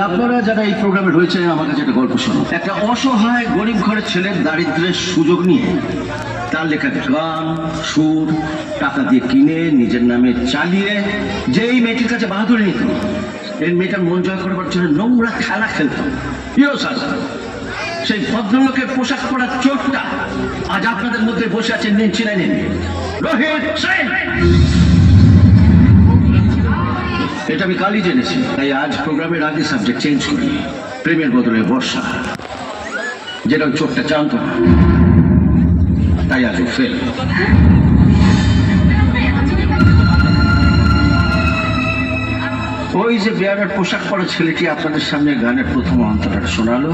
আপনারা যারা এই প্রোগ্রামে রয়েছে আমার কাছে একটা গল্প শোনো। একটা অসহায় গরিব ঘরের ছেলের দারিদ্র্যের সুযোগ নিয়ে তার লেখা গান সুর টাকা দিয়ে কিনে নিজের নামে চালিয়ে যেই মেয়েটির কাছে বাহাদুরি নিত, এই মেয়েটার মন জয় করবার জন্য নোংরা খেলা খেলত। সেই ভদ্রলোকের পোশাক পরার চোটটা আজ আপনাদের মধ্যে বসে আছেন, নিন চিনাই নিন, রোহিত সেন। এটা আমি কালই জেনেছি, তাই আজ প্রোগ্রামের আগে সাবজেক্ট চেঞ্জ করি। প্রেমের বদলে বর্ষা, যেটা চোখটা জানত না, তাই আজ ফেল। ওই যে বিয়ারের পোশাক পরা ছেলেটি আপনাদের সামনে গানের প্রথম অন্তরাটা শোনালো,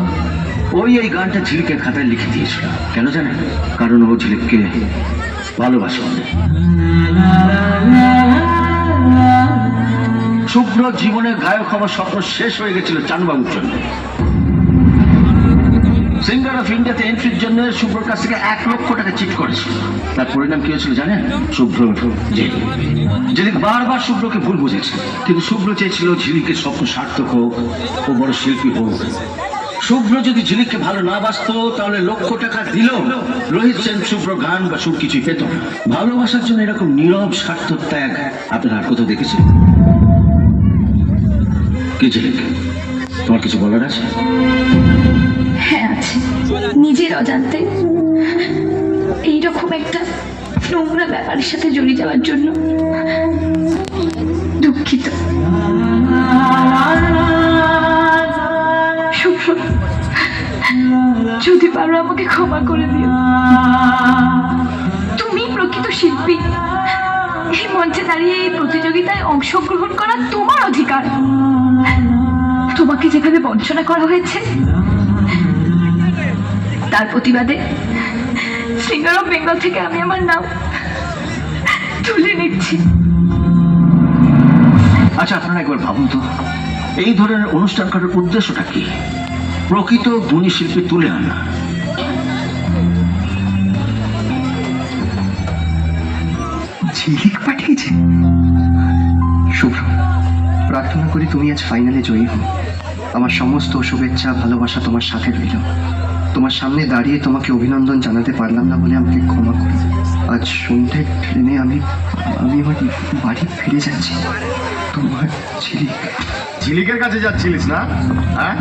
এই গানটা ঝিলিকের খাতায় লিখে দিয়েছিল। কেন জানেন? কারণ ও ঝিলিককে ভালোবাসে। শুভ্র জীবনে গায়ক হওয়ার স্বপ্ন শেষ হয়ে গেছিল চানবাবুর জন্য। সিঙ্গার অফ ইন্ডিয়াতে এন্ট্রির জন্য শুভ্রর কাছ থেকে 1 লক্ষ টাকা চিট করেছিল। তার পরিণাম কি হয়েছিল জানেন? শুভ্র জেল। ঝিলিক বারবার শুভ্রকে ভুল বুঝেছে, কিন্তু শুভ্র চেয়েছিল ঝিলিকের স্বপ্ন সার্থক হোক, ও বড় শিল্পী হোক। শুভ্র যদি ঝিলিককে ভালো না বাসতো তাহলে লক্ষ টাকা দিলেও রোহিত সেন শুভ্র গান বা সুর কিছুই পেত না। ভালোবাসার জন্য এরকম নীরব স্বার্থ ত্যাগ আপনারা আর কোথাও দেখেছেন? কি ঝিলিক, তোমার কিছু বলার আছে? হ্যাঁ আছে। নিজের অজান্তে এইরকম একটা নোংরা ব্যাপারের সাথে জড়িয়ে যাওয়ার জন্য দুঃখিত। শুভ্র, যদি পারো আমাকে ক্ষমা করে দিও। তুমি প্রকৃত শিল্পী, এই মঞ্চে দাঁড়িয়ে এই প্রতিযোগিতায় অংশগ্রহণ করা তোমার অধিকার। তোমাকে যেভাবে বঞ্চনা করা হয়েছে তার প্রতিবাদে সিঙ্গার অফ বেঙ্গল থেকে আমি আমার নাম তুলে নিচ্ছি। আচ্ছা, আপনারা একবার ভাবুন তো, এই ধরনের অনুষ্ঠান করার উদ্দেশ্যটা কি? প্রকৃত গুণী শিল্পী তুলে আনা। ঝিলিক পাঠিয়েছে। শুভ্র, প্রার্থনা করি তুমি আজ ফাইনালে জয়ী হও। আমার সমস্ত শুভেচ্ছা ভালোবাসা তোমার সাথে রইল। তোমার সামনে দাঁড়িয়ে তোমাকে অভিনন্দন জানাতে পারলাম না বলে আমাকে ক্ষমা করো। আজ সন্ধ্যে ট্রেনে আমি আমার বাড়ি ফিরে যাচ্ছি। তোমার ঝিলিক। ঝিলিকের কাছে যাচ্ছিলিস না? হ্যাঁ,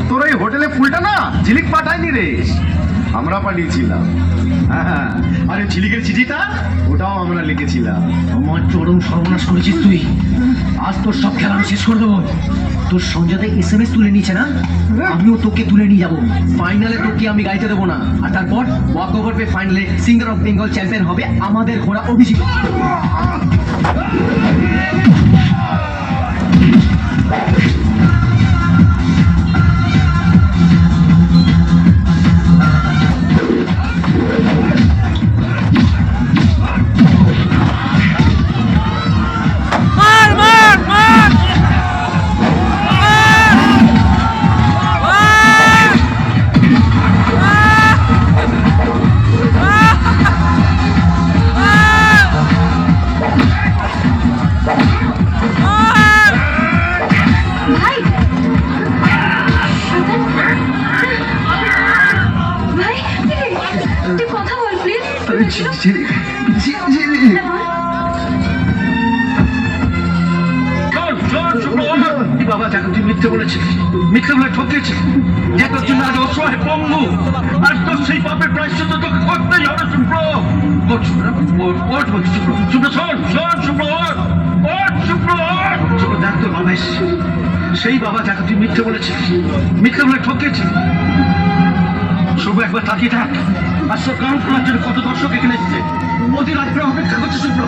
তোর এই হোটেলে ফুলটা না ঝিলিক পাঠায়নি রে, আমরা পাঠিয়েছিলাম। হ্যাঁ, আরে ঝিলিকের চিঠিটা ওটাও আমরা লিখেছিলাম। আমার চরম সর্বনাশ করেছিস তুই। আজ তোর সব খেলা আমি শেষ করে দেবো। তোর সঞ্জয়তে SMS তুলে নিয়েছে না, আমিও তোকে তুলে নিয়ে যাবো। ফাইনালে তোকে আমি গাইতে দেবো না, আর তারপর ওয়াক ওভার পে ফাইনালে সিঙ্গার অফ বেঙ্গল চ্যাম্পিয়ন হবে আমাদের ঘোড়া অভিষেক। ভাই ভাই তুই কথা বল প্লিজ। বাবা দেখো তুই মিথ্যে বলেছিস, মিথ্যে বলে ঠকিয়েছিস, যে তোর জন্য আজ অসহায় পঙ্গু, আর তোর সেই পাপের প্রায়শ্চিত্ত তোকে করতেই হবে। শুভ্র ওঠ, ওঠ বলছি, শুভ্র শুভ্র শোন শোন, শুভ্র ওঠ, ওঠ শুভ্র ওঠ। শুভ্র দেখ তোর বাবা এসেছে, সেই বাবা যাকে তুই মিথ্যে বলেছিস, মিথ্যে বলে ঠকিয়েছিস। শুভ্র একবার তাকিয়ে থাক, আর সব গান শোনার জন্য কত দর্শক এখানে এসেছে, অধীর আগ্রহ অপেক্ষা করছে। শুভ্র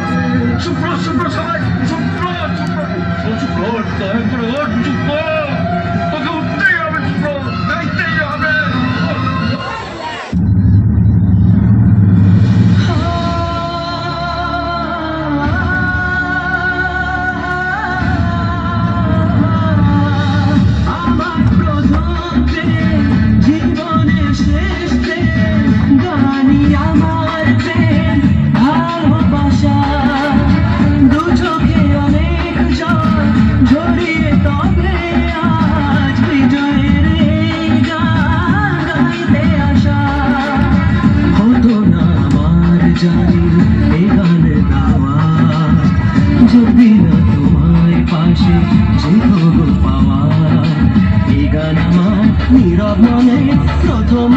শুভ্র শুভ্র সবাই শুভ্র শুভ্র ওঠ, দয়া করে ওঠ শুভ্র, তোকে উঠতেই হবে শুভ্র, গাইতেই হবে। যদি না তোমায় পাশে যে পাওয়া এই গান আমার নীরব মনে প্রথম